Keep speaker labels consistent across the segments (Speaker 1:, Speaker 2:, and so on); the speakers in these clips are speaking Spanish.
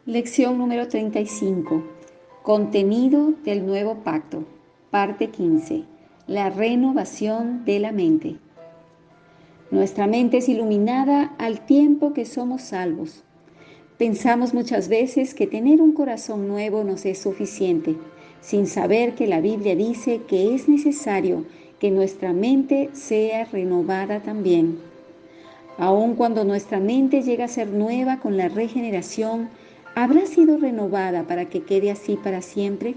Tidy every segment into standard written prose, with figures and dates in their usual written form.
Speaker 1: Lección número 35. Contenido del nuevo pacto. Parte 15. La renovación de la mente. Nuestra mente es iluminada al tiempo que somos salvos. Pensamos muchas veces que tener un corazón nuevo nos es suficiente, sin saber que la Biblia dice que es necesario que nuestra mente sea renovada también. Aun cuando nuestra mente llega a ser nueva con la regeneración, ¿habrá sido renovada para que quede así para siempre?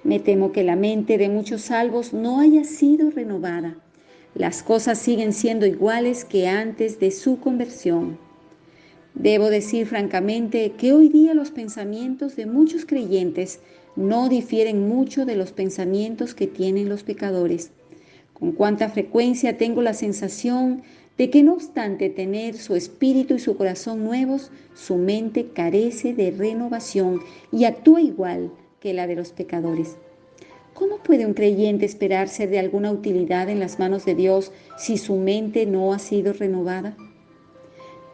Speaker 1: Me temo que la mente de muchos salvos no haya sido renovada. Las cosas siguen siendo iguales que antes de su conversión. Debo decir francamente que hoy día los pensamientos de muchos creyentes no difieren mucho de los pensamientos que tienen los pecadores. Con cuánta frecuencia tengo la sensación de que no obstante tener su espíritu y su corazón nuevos, su mente carece de renovación y actúa igual que la de los pecadores. ¿Cómo puede un creyente esperar ser de alguna utilidad en las manos de Dios si su mente no ha sido renovada?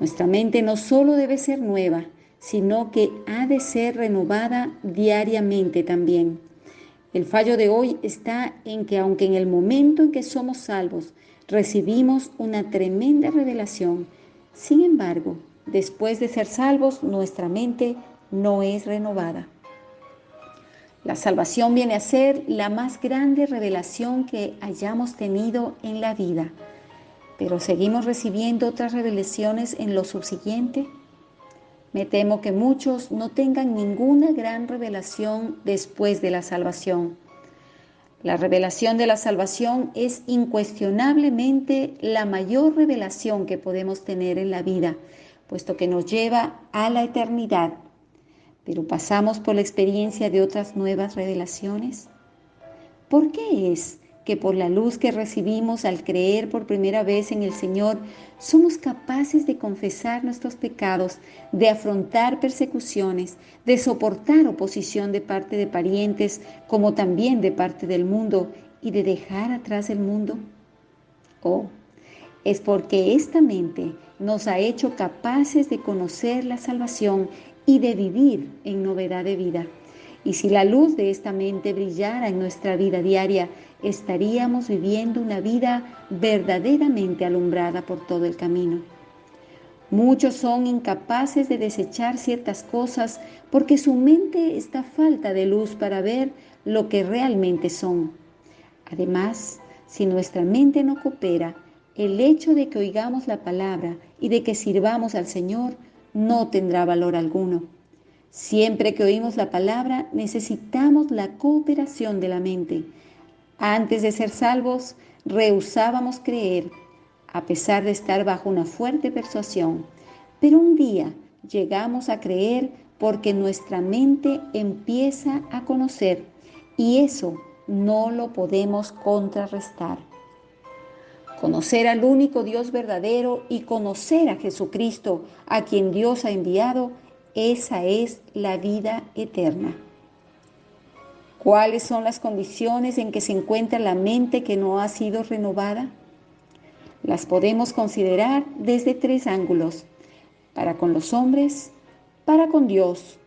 Speaker 1: Nuestra mente no solo debe ser nueva, sino que ha de ser renovada diariamente también. El fallo de hoy está en que aunque en el momento en que somos salvos recibimos una tremenda revelación, sin embargo, después de ser salvos, nuestra mente no es renovada. La salvación viene a ser la más grande revelación que hayamos tenido en la vida, pero seguimos recibiendo otras revelaciones en lo subsiguiente. Me temo que muchos no tengan ninguna gran revelación después de la salvación. La revelación de la salvación es incuestionablemente la mayor revelación que podemos tener en la vida, puesto que nos lleva a la eternidad. Pero pasamos por la experiencia de otras nuevas revelaciones. ¿Por qué es que por la luz que recibimos al creer por primera vez en el Señor, somos capaces de confesar nuestros pecados, de afrontar persecuciones, de soportar oposición de parte de parientes, como también de parte del mundo, y de dejar atrás el mundo? Oh, es porque esta mente nos ha hecho capaces de conocer la salvación y de vivir en novedad de vida. Y si la luz de esta mente brillara en nuestra vida diaria, estaríamos viviendo una vida verdaderamente alumbrada por todo el camino. Muchos son incapaces de desechar ciertas cosas porque su mente está falta de luz para ver lo que realmente son. Además, si nuestra mente no coopera, el hecho de que oigamos la palabra y de que sirvamos al Señor no tendrá valor alguno. Siempre que oímos la palabra, necesitamos la cooperación de la mente. Antes de ser salvos, rehusábamos creer, a pesar de estar bajo una fuerte persuasión. Pero un día llegamos a creer porque nuestra mente empieza a conocer, y eso no lo podemos contrarrestar. Conocer al único Dios verdadero y conocer a Jesucristo, a quien Dios ha enviado, esa es la vida eterna. ¿Cuáles son las condiciones en que se encuentra la mente que no ha sido renovada? Las podemos considerar desde tres ángulos: para con los hombres, para con Dios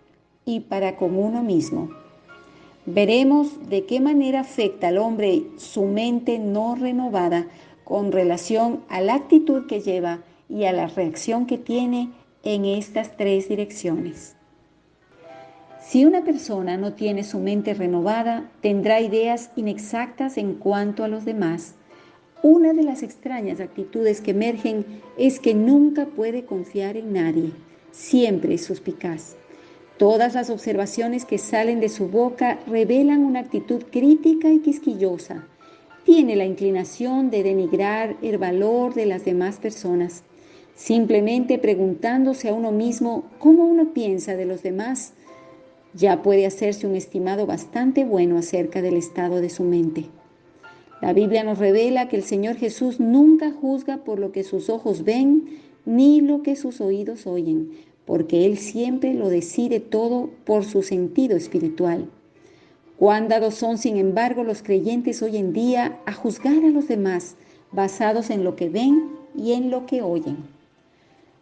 Speaker 1: y para con uno mismo. Veremos de qué manera afecta al hombre su mente no renovada con relación a la actitud que lleva y a la reacción que tiene en estas tres direcciones. Si una persona no tiene su mente renovada, tendrá ideas inexactas en cuanto a los demás. Una de las extrañas actitudes que emergen es que nunca puede confiar en nadie, siempre es suspicaz. Todas las observaciones que salen de su boca revelan una actitud crítica y quisquillosa. Tiene la inclinación de denigrar el valor de las demás personas, simplemente preguntándose a uno mismo cómo uno piensa de los demás. Ya puede hacerse un estimado bastante bueno acerca del estado de su mente. La Biblia nos revela que el Señor Jesús nunca juzga por lo que sus ojos ven ni lo que sus oídos oyen, porque Él siempre lo decide todo por su sentido espiritual. Cuán dados son, sin embargo, los creyentes hoy en día a juzgar a los demás basados en lo que ven y en lo que oyen.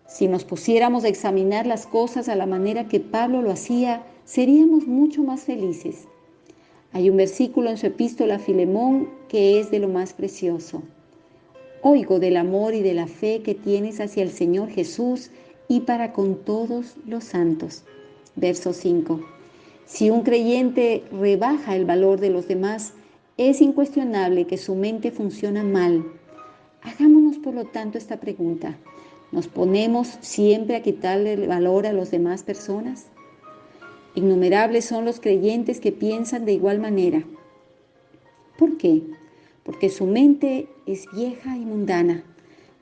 Speaker 1: Si nos pusiéramos a examinar las cosas a la manera que Pablo lo hacía, seríamos mucho más felices. Hay un versículo en su epístola a Filemón que es de lo más precioso. Oigo del amor y de la fe que tienes hacia el Señor Jesús y para con todos los santos. Verso 5. Si un creyente rebaja el valor de los demás, es incuestionable que su mente funciona mal. Hagámonos, por lo tanto, esta pregunta. ¿Nos ponemos siempre a quitarle el valor a las demás personas? Innumerables son los creyentes que piensan de igual manera. ¿Por qué? Porque su mente es vieja y mundana.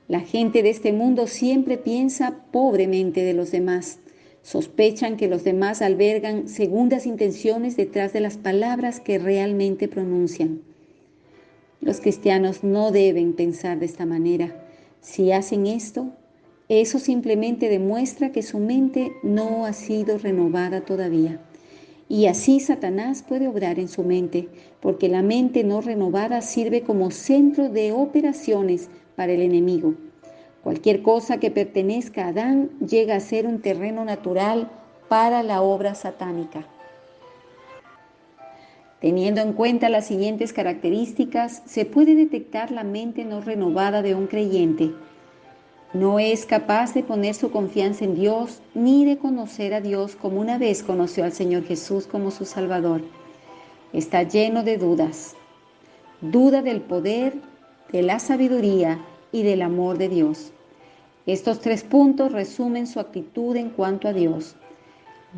Speaker 1: La gente de este mundo siempre piensa pobremente de los demás. Sospechan que los demás albergan segundas intenciones detrás de las palabras que realmente pronuncian. Los cristianos no deben pensar de esta manera. Si hacen esto, eso simplemente demuestra que su mente no ha sido renovada todavía. Y así Satanás puede obrar en su mente, porque la mente no renovada sirve como centro de operaciones para el enemigo. Cualquier cosa que pertenezca a Adán llega a ser un terreno natural para la obra satánica. Teniendo en cuenta las siguientes características, se puede detectar la mente no renovada de un creyente. No es capaz de poner su confianza en Dios ni de conocer a Dios como una vez conoció al Señor Jesús como su Salvador. Está lleno de dudas. Duda del poder, de la sabiduría y del amor de Dios. Estos 3 puntos resumen su actitud en cuanto a Dios.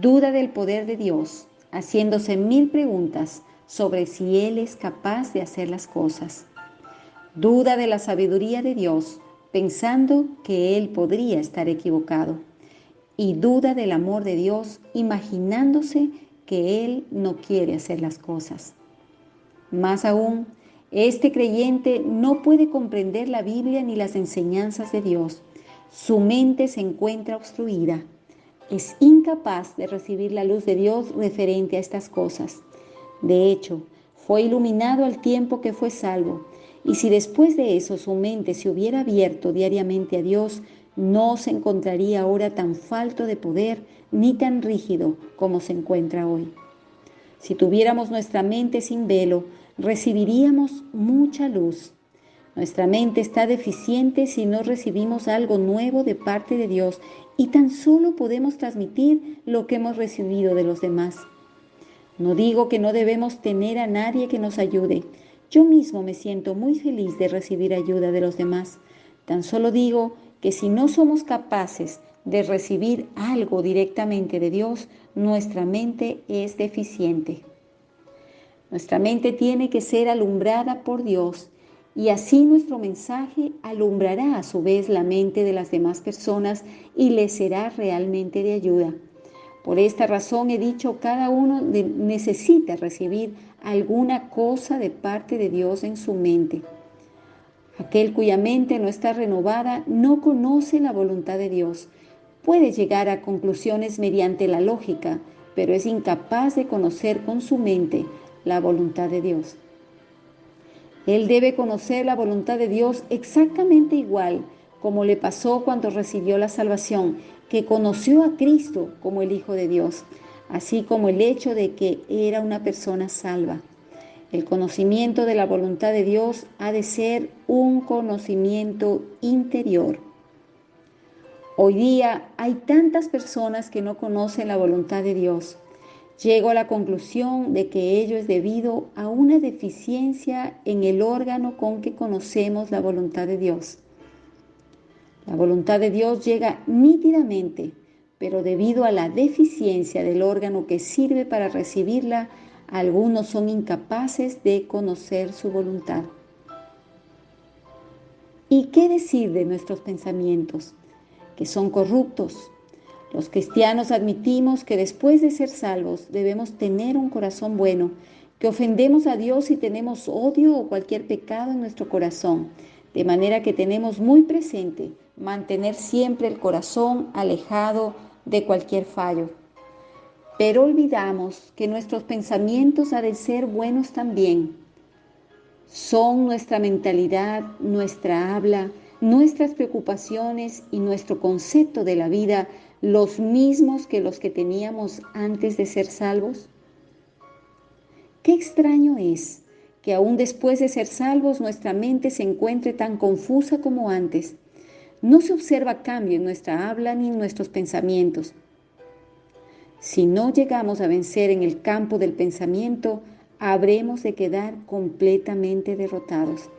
Speaker 1: Duda del poder de Dios, haciéndose 1000 preguntas sobre si Él es capaz de hacer las cosas. Duda de la sabiduría de Dios, pensando que Él podría estar equivocado. Y duda del amor de Dios, imaginándose que Él no quiere hacer las cosas. Más aún, este creyente no puede comprender la Biblia ni las enseñanzas de Dios. Su mente se encuentra obstruida. Es incapaz de recibir la luz de Dios referente a estas cosas. De hecho, fue iluminado al tiempo que fue salvo, y si después de eso su mente se hubiera abierto diariamente a Dios, no se encontraría ahora tan falto de poder ni tan rígido como se encuentra hoy. Si tuviéramos nuestra mente sin velo, recibiríamos mucha luz. Nuestra mente está deficiente si no recibimos algo nuevo de parte de Dios y tan solo podemos transmitir lo que hemos recibido de los demás. No digo que no debemos tener a nadie que nos ayude. Yo mismo me siento muy feliz de recibir ayuda de los demás. Tan solo digo que si no somos capaces de recibir algo directamente de Dios, nuestra mente es deficiente. Nuestra mente tiene que ser alumbrada por Dios y así nuestro mensaje alumbrará a su vez la mente de las demás personas y les será realmente de ayuda. Por esta razón he dicho, cada uno necesita recibir alguna cosa de parte de Dios en su mente. Aquel cuya mente no está renovada no conoce la voluntad de Dios. Puede llegar a conclusiones mediante la lógica, pero es incapaz de conocer con su mente la voluntad de Dios. Él debe conocer la voluntad de Dios exactamente igual como le pasó cuando recibió la salvación, que conoció a Cristo como el Hijo de Dios, así como el hecho de que era una persona salva. El conocimiento de la voluntad de Dios ha de ser un conocimiento interior. Hoy día hay tantas personas que no conocen la voluntad de Dios. Llego a la conclusión de que ello es debido a una deficiencia en el órgano con que conocemos la voluntad de Dios. La voluntad de Dios llega nítidamente, pero debido a la deficiencia del órgano que sirve para recibirla, algunos son incapaces de conocer su voluntad. ¿Y qué decir de nuestros pensamientos? Que son corruptos. Los cristianos admitimos que después de ser salvos debemos tener un corazón bueno, que ofendemos a Dios si tenemos odio o cualquier pecado en nuestro corazón, de manera que tenemos muy presente mantener siempre el corazón alejado de cualquier fallo. Pero olvidamos que nuestros pensamientos han de ser buenos también. Son nuestra mentalidad, nuestra habla, nuestras preocupaciones y nuestro concepto de la vida los mismos que los que teníamos antes de ser salvos? Qué extraño es que aún después de ser salvos nuestra mente se encuentre tan confusa como antes. No se observa cambio en nuestra habla ni en nuestros pensamientos. Si no llegamos a vencer en el campo del pensamiento, habremos de quedar completamente derrotados.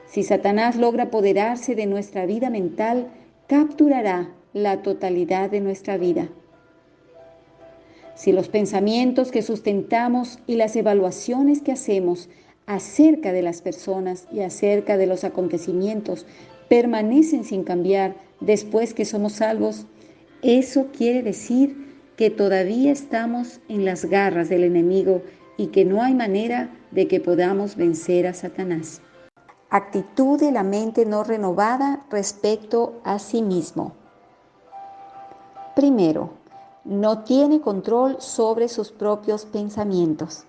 Speaker 1: Si Satanás logra apoderarse de nuestra vida mental, capturará la totalidad de nuestra vida. Si los pensamientos que sustentamos y las evaluaciones que hacemos acerca de las personas y acerca de los acontecimientos permanecen sin cambiar después que somos salvos, eso quiere decir que todavía estamos en las garras del enemigo y que no hay manera de que podamos vencer a Satanás. Actitud de la mente no renovada respecto a sí mismo. Primero, no tiene control sobre sus propios pensamientos.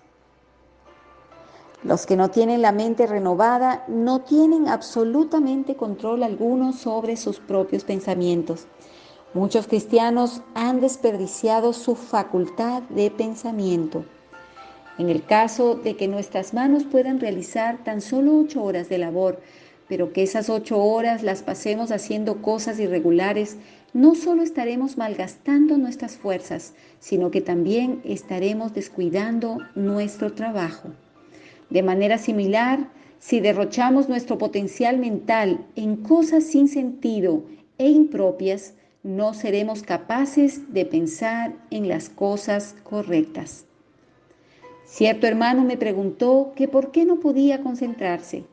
Speaker 1: Los que no tienen la mente renovada no tienen absolutamente control alguno sobre sus propios pensamientos. Muchos cristianos han desperdiciado su facultad de pensamiento. En el caso de que nuestras manos puedan realizar tan solo 8 horas de labor, pero que esas 8 horas las pasemos haciendo cosas irregulares, no solo estaremos malgastando nuestras fuerzas, sino que también estaremos descuidando nuestro trabajo. De manera similar, si derrochamos nuestro potencial mental en cosas sin sentido e impropias, no seremos capaces de pensar en las cosas correctas. Cierto hermano me preguntó que por qué no podía concentrarse.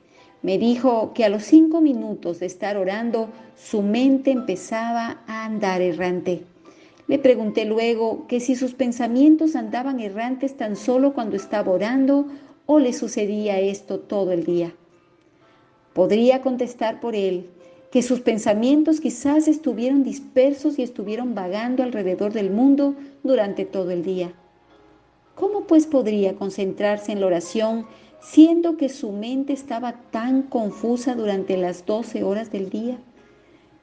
Speaker 1: Me dijo que a los 5 minutos de estar orando, su mente empezaba a andar errante. Le pregunté luego que si sus pensamientos andaban errantes tan solo cuando estaba orando o le sucedía esto todo el día. Podría contestar por él que sus pensamientos quizás estuvieron dispersos y estuvieron vagando alrededor del mundo durante todo el día. ¿Cómo pues podría concentrarse en la oración siendo que su mente estaba tan confusa durante las 12 horas del día?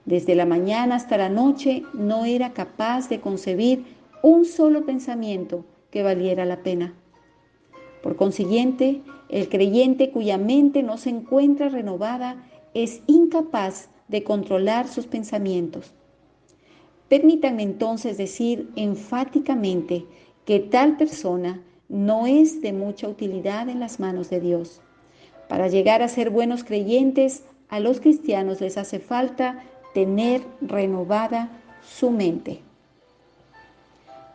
Speaker 1: Desde la mañana hasta la noche no era capaz de concebir un solo pensamiento que valiera la pena. Por consiguiente, el creyente cuya mente no se encuentra renovada es incapaz de controlar sus pensamientos. Permítanme entonces decir enfáticamente que tal persona no es de mucha utilidad en las manos de Dios. Para llegar a ser buenos creyentes, a los cristianos les hace falta tener renovada su mente.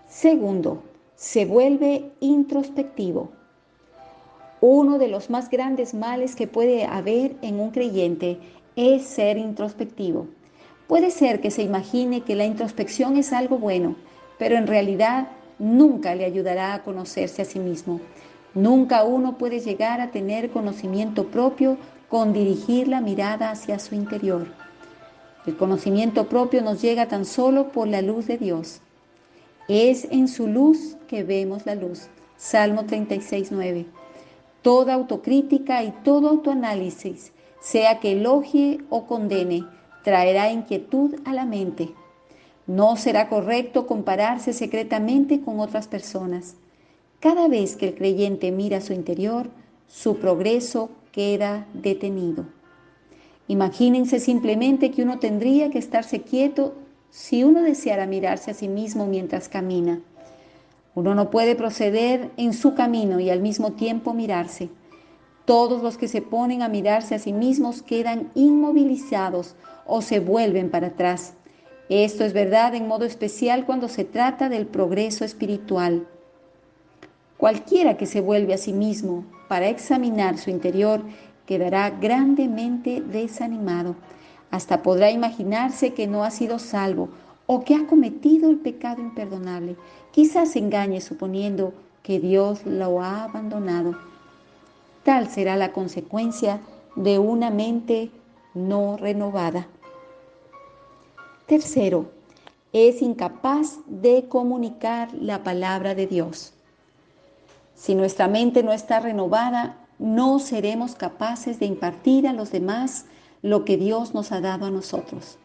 Speaker 1: Segundo, se vuelve introspectivo. Uno de los más grandes males que puede haber en un creyente es ser introspectivo. Puede ser que se imagine que la introspección es algo bueno, pero en realidad nunca le ayudará a conocerse a sí mismo. Nunca uno puede llegar a tener conocimiento propio con dirigir la mirada hacia su interior. El conocimiento propio nos llega tan solo por la luz de Dios. Es en su luz que vemos la luz. Salmo 36:9. Toda autocrítica y todo autoanálisis, sea que elogie o condene, traerá inquietud a la mente. No será correcto compararse secretamente con otras personas. Cada vez que el creyente mira su interior, su progreso queda detenido. Imagínense simplemente que uno tendría que estarse quieto si uno deseara mirarse a sí mismo mientras camina. Uno no puede proceder en su camino y al mismo tiempo mirarse. Todos los que se ponen a mirarse a sí mismos quedan inmovilizados o se vuelven para atrás. Esto es verdad en modo especial cuando se trata del progreso espiritual. Cualquiera que se vuelve a sí mismo para examinar su interior quedará grandemente desanimado. Hasta podrá imaginarse que no ha sido salvo o que ha cometido el pecado imperdonable. Quizás se engañe suponiendo que Dios lo ha abandonado. Tal será la consecuencia de una mente no renovada. Tercero, es incapaz de comunicar la palabra de Dios. Si nuestra mente no está renovada, no seremos capaces de impartir a los demás lo que Dios nos ha dado a nosotros.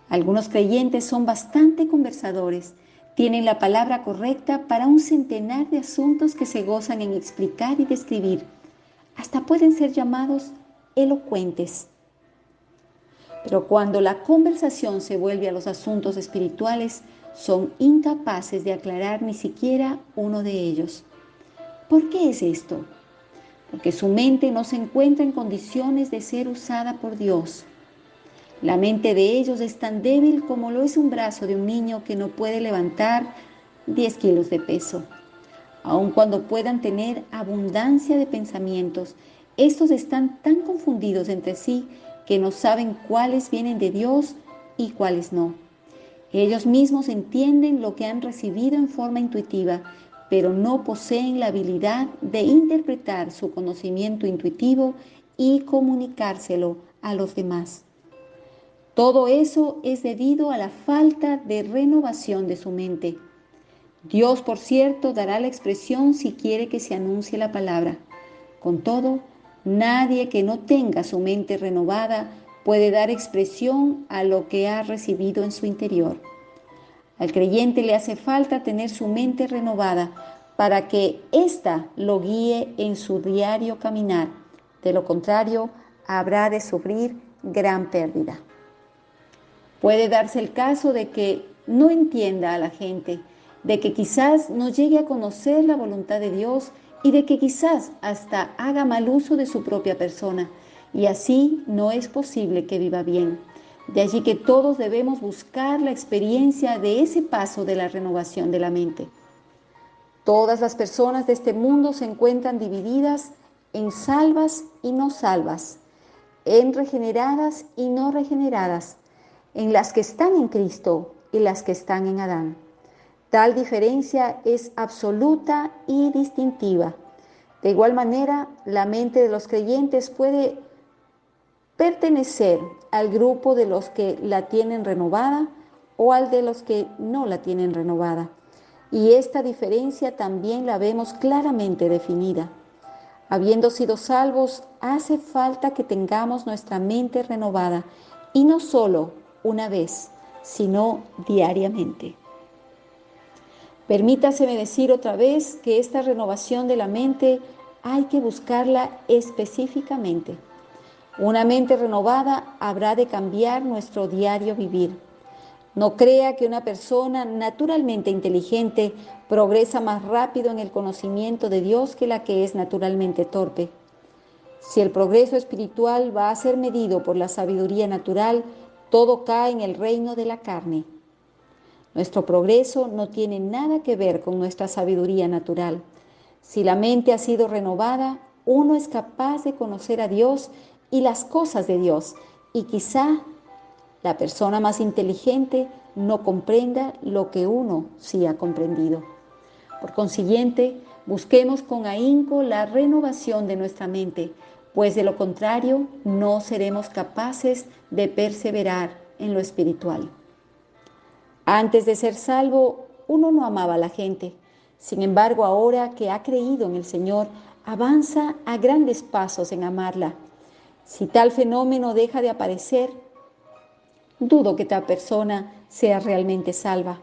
Speaker 1: Algunos creyentes son bastante conversadores, tienen la palabra correcta para un centenar de asuntos que se gozan en explicar y describir. Hasta pueden ser llamados elocuentes. Pero cuando la conversación se vuelve a los asuntos espirituales, son incapaces de aclarar ni siquiera uno de ellos. ¿Por qué es esto? Porque su mente no se encuentra en condiciones de ser usada por Dios. La mente de ellos es tan débil como lo es un brazo de un niño que no puede levantar 10 kilos de peso. Aun cuando puedan tener abundancia de pensamientos, estos están tan confundidos entre sí que no saben cuáles vienen de Dios y cuáles no. Ellos mismos entienden lo que han recibido en forma intuitiva, pero no poseen la habilidad de interpretar su conocimiento intuitivo y comunicárselo a los demás. Todo eso es debido a la falta de renovación de su mente. Dios, por cierto, dará la expresión si quiere que se anuncie la palabra. Con todo, nadie que no tenga su mente renovada puede dar expresión a lo que ha recibido en su interior. Al creyente le hace falta tener su mente renovada para que ésta lo guíe en su diario caminar. De lo contrario, habrá de sufrir gran pérdida. Puede darse el caso de que no entienda a la gente, de que quizás no llegue a conocer la voluntad de Dios y de que quizás hasta haga mal uso de su propia persona, y así no es posible que viva bien. De allí que todos debemos buscar la experiencia de ese paso de la renovación de la mente. Todas las personas de este mundo se encuentran divididas en salvas y no salvas, en regeneradas y no regeneradas, en las que están en Cristo y las que están en Adán. Tal diferencia es absoluta y distintiva. De igual manera, la mente de los creyentes puede pertenecer al grupo de los que la tienen renovada o al de los que no la tienen renovada. Y esta diferencia también la vemos claramente definida. Habiendo sido salvos, hace falta que tengamos nuestra mente renovada, y no solo una vez, sino diariamente. Permítaseme decir otra vez que esta renovación de la mente hay que buscarla específicamente. Una mente renovada habrá de cambiar nuestro diario vivir. No crea que una persona naturalmente inteligente progresa más rápido en el conocimiento de Dios que la que es naturalmente torpe. Si el progreso espiritual va a ser medido por la sabiduría natural, todo cae en el reino de la carne. Nuestro progreso no tiene nada que ver con nuestra sabiduría natural. Si la mente ha sido renovada, uno es capaz de conocer a Dios y las cosas de Dios, y quizá la persona más inteligente no comprenda lo que uno sí ha comprendido. Por consiguiente, busquemos con ahínco la renovación de nuestra mente, pues de lo contrario no seremos capaces de perseverar en lo espiritual. Antes de ser salvo, uno no amaba a la gente. Sin embargo, ahora que ha creído en el Señor, avanza a grandes pasos en amarla. Si tal fenómeno deja de aparecer, dudo que tal persona sea realmente salva.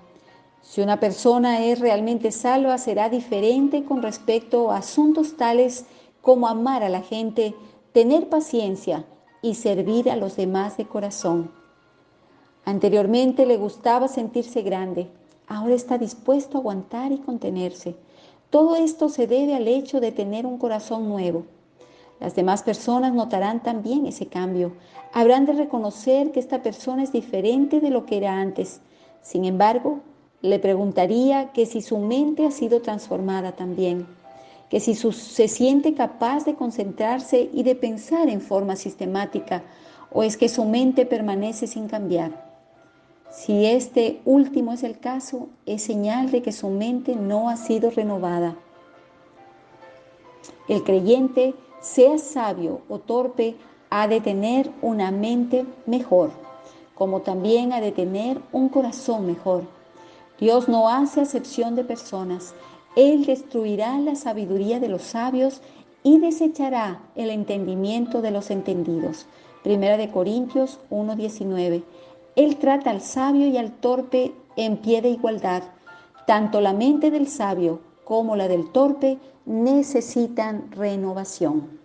Speaker 1: Si una persona es realmente salva, será diferente con respecto a asuntos tales como amar a la gente, tener paciencia y servir a los demás de corazón. Anteriormente le gustaba sentirse grande, ahora está dispuesto a aguantar y contenerse. Todo esto se debe al hecho de tener un corazón nuevo. Las demás personas notarán también ese cambio. Habrán de reconocer que esta persona es diferente de lo que era antes. Sin embargo, le preguntaría que si su mente ha sido transformada también, que si se siente capaz de concentrarse y de pensar en forma sistemática, o es que su mente permanece sin cambiar. Si este último es el caso, es señal de que su mente no ha sido renovada. El creyente, sea sabio o torpe, ha de tener una mente mejor, como también ha de tener un corazón mejor. Dios no hace acepción de personas. Él destruirá la sabiduría de los sabios y desechará el entendimiento de los entendidos. Primera de Corintios 1:19. Él trata al sabio y al torpe en pie de igualdad. Tanto la mente del sabio como la del torpe necesitan renovación.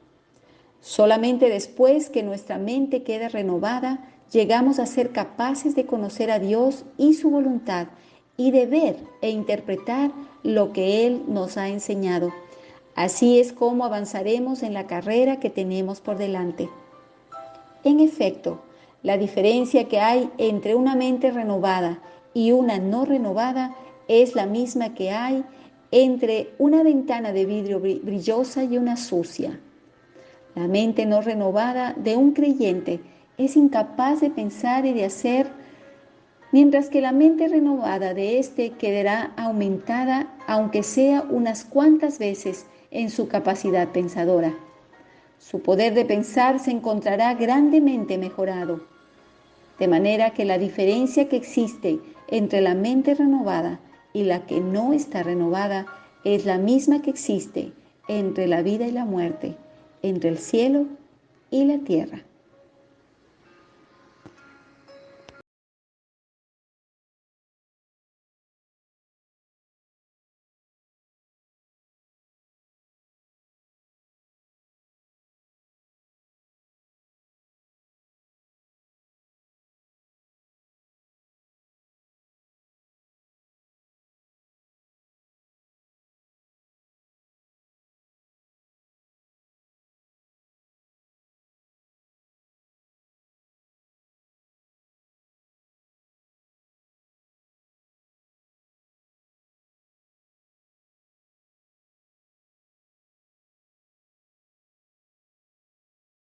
Speaker 1: Solamente después que nuestra mente queda renovada, llegamos a ser capaces de conocer a Dios y su voluntad y de ver e interpretar lo que Él nos ha enseñado. Así es como avanzaremos en la carrera que tenemos por delante. En efecto, la diferencia que hay entre una mente renovada y una no renovada es la misma que hay entre una ventana de vidrio brillosa y una sucia. La mente no renovada de un creyente es incapaz de pensar y de hacer, mientras que la mente renovada de éste quedará aumentada, aunque sea unas cuantas veces, en su capacidad pensadora. Su poder de pensar se encontrará grandemente mejorado, de manera que la diferencia que existe entre la mente renovada y la que no está renovada es la misma que existe entre la vida y la muerte, entre el cielo y la tierra.